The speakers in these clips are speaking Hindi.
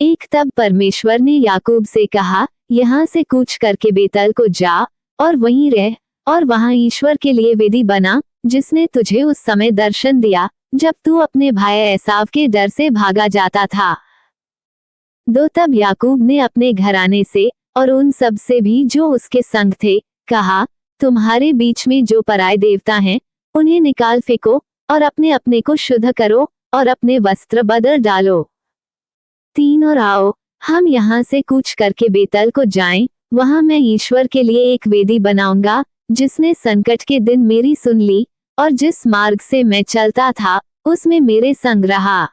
एक तब परमेश्वर ने याकूब से कहा, यहाँ से कूच करके बेतल को जा और वहीं रह, और वहां ईश्वर के लिए वेदी बना, जिसने तुझे उस समय दर्शन दिया जब तू अपने भाई एसाव के डर से भागा जाता था। तब याकूब ने अपने घराने से और उन सब से भी जो उसके संग थे कहा, तुम्हारे बीच में जो पराये देवता हैं उन्हें निकाल फेंको और अपने अपने को शुद्ध करो और अपने वस्त्र बदल डालो। 3 और आओ, हम यहाँ से कूच करके बेतल को जाएं, वहां मैं ईश्वर के लिए एक वेदी बनाऊंगा, जिसने संकट के दिन मेरी सुन ली और जिस मार्ग से मैं चलता था उसमें मेरे संग रहा।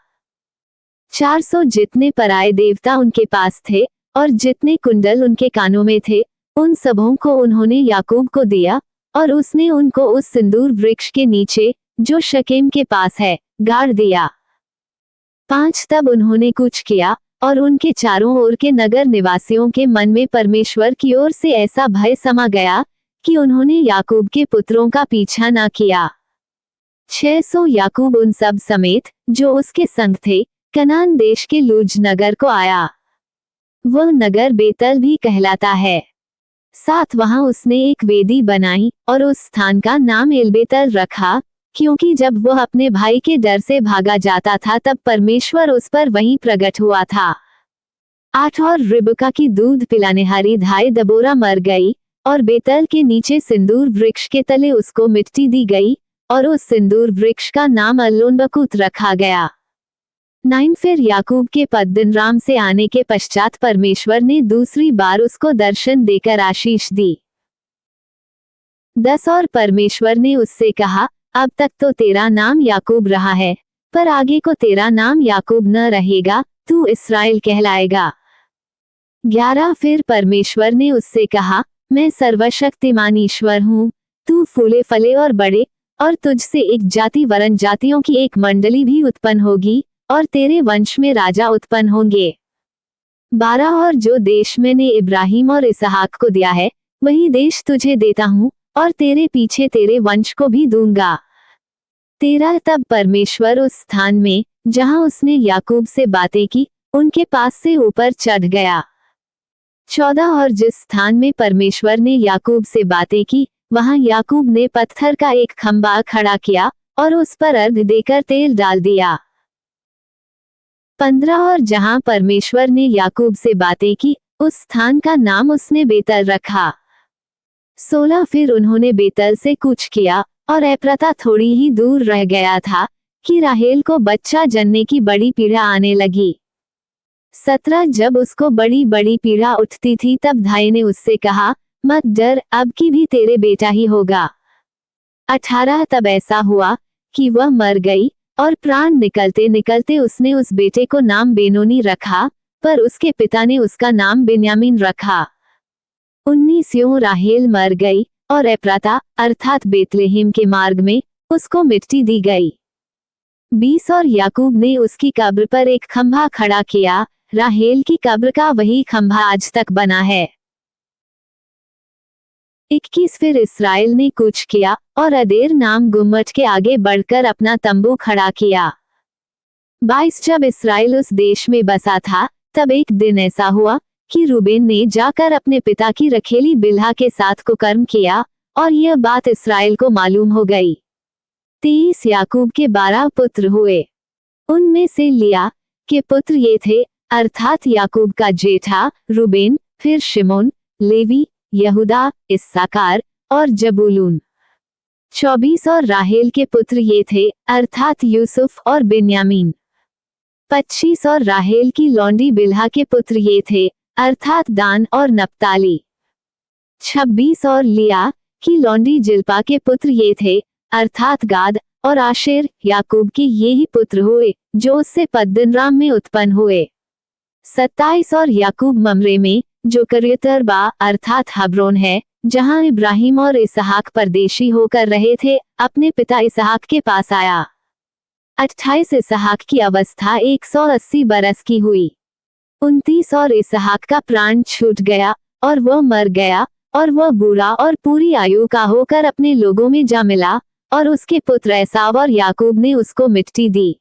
400 जितने पराये देवता उनके पास थे और जितने कुंडल उनके कानों में थे, उन सबों को उन्होंने याकूब को दिया और उसने उनको उस सिंदूर वृक्ष के नीचे जो शकेम के पास है गाड़ दिया। 5 तब उन्होंने कूच किया और उनके चारों ओर के नगर निवासियों के मन में परमेश्वर की ओर से ऐसा भय समा गया कि उन्होंने याकूब के पुत्रों का पीछा न किया। 600 याकूब उन सब समेत जो उसके संग थे कनान देश के लूज नगर को आया। वह नगर बेतल भी कहलाता है। 7 वहां उसने एक वेदी बनाई और उस स्थान का नाम एलबेतल रखा, क्योंकि जब वह अपने भाई के डर से भागा जाता था तब परमेश्वर उस पर वहीं प्रकट हुआ था। 8 और रिबका की दूध पिलानेहारी धाई दबोरा मर गई और बेतल के नीचे सिंदूर वृक्ष के तले उसको मिट्टी दी गई और उस सिंदूर वृक्ष का नाम अल्लोनबकूत रखा गया। 9 फिर याकूब के पद्दनराम से आने के पश्चात परमेश्वर ने दूसरी बार उसको दर्शन देकर आशीष दी। 10 और परमेश्वर ने उससे कहा, अब तक तो तेरा नाम याकूब रहा है, पर आगे को तेरा नाम याकूब न रहेगा, तू इस्राएल कहलाएगा। 11 फिर परमेश्वर ने उससे कहा, मैं सर्वशक्तिमान ईश्वर हूँ, तू फूले फले और बड़े, और तुझसे एक जाति वरन जातियों की एक मंडली भी उत्पन्न होगी और तेरे वंश में राजा उत्पन्न होंगे। 12 और जो देश मैंने इब्राहिम और इसहाक को दिया है वही देश तुझे देता हूँ और तेरे पीछे तेरे वंश को भी दूंगा। 13 तब परमेश्वर उस स्थान में जहाँ उसने याकूब से बातें की उनके पास से ऊपर चढ़ गया। 14 और जिस स्थान में परमेश्वर ने याकूब से बातें की वहां याकूब ने पत्थर का एक खंभा खड़ा किया और उस पर अर्घ देकर तेल डाल दिया। 15 और जहां परमेश्वर ने याकूब से बातें की उस स्थान का नाम उसने बेतल रखा। 16 फिर उन्होंने बेतल से कूच किया और एप्रता थोड़ी ही दूर रह गया था कि राहेल को बच्चा जनने की बड़ी पीड़ा आने लगी। 17 जब उसको बड़ी बड़ी पीड़ा उठती थी तब धाई ने उससे कहा, मत डर, अब की भी तेरे बेटा ही होगा। 18 तब ऐसा हुआ कि वह मर गई और प्राण निकलते निकलते उसने उस बेटे को नाम बेनोनी रखा, पर उसके पिता ने उसका नाम बिन्यामीन रखा। 19 राहेल मर गई और एप्राता अर्थात बेतलेहम के मार्ग में उसको मिट्टी दी गई। 20 और याकूब ने उसकी कब्र पर एक खंभा खड़ा किया, राहेल की कब्र का वही खंभा आज तक बना है। 21 फिर इस्राएल ने कूच किया और अदेर नाम गुम्मट के आगे बढ़कर अपना तंबू खड़ा किया। 22 जब इस्राएल उस देश में बसा था तब एक दिन ऐसा हुआ कि रूबेन ने जाकर अपने पिता की रखेली बिल्हा के साथ कुकर्म किया और यह बात इस्राएल को मालूम हो गई। 23 याकूब के 12 पुत्र हुए। उनमें से लिया के पुत्र ये थे, अर्थात याकूब का जेठा रूबेन, फिर शिमोन, लेवी, यहूदा, इस्साकार और जबूलून। 24 और राहेल के पुत्र ये थे, अर्थात यूसुफ और बिन्यामीन। 25 और राहेल की लौंडी बिल्हा के पुत्र ये थे, अर्थात दान और नप्ताली। 26 और लिया की लौंडी जिल्पा के पुत्र ये थे, अर्थात गाद और आशेर। याकूब के ये ही पुत्र हुए जो उससे पद्दनराम में उत्पन्न हुए। 27 और याकूब ममरे में जो करियतरबा अर्थात हब्रोन है, जहां इब्राहिम और इसहाक परदेशी होकर रहे थे, अपने पिता इसहाक के पास आया। 28 इसहाक की अवस्था 180 बरस की हुई। 29 और इसहाक का प्राण छूट गया और वह मर गया और वह बूढ़ा और पूरी आयु का होकर अपने लोगों में जा मिला और उसके पुत्र एसाव और याकूब ने उसको मिट्टी दी।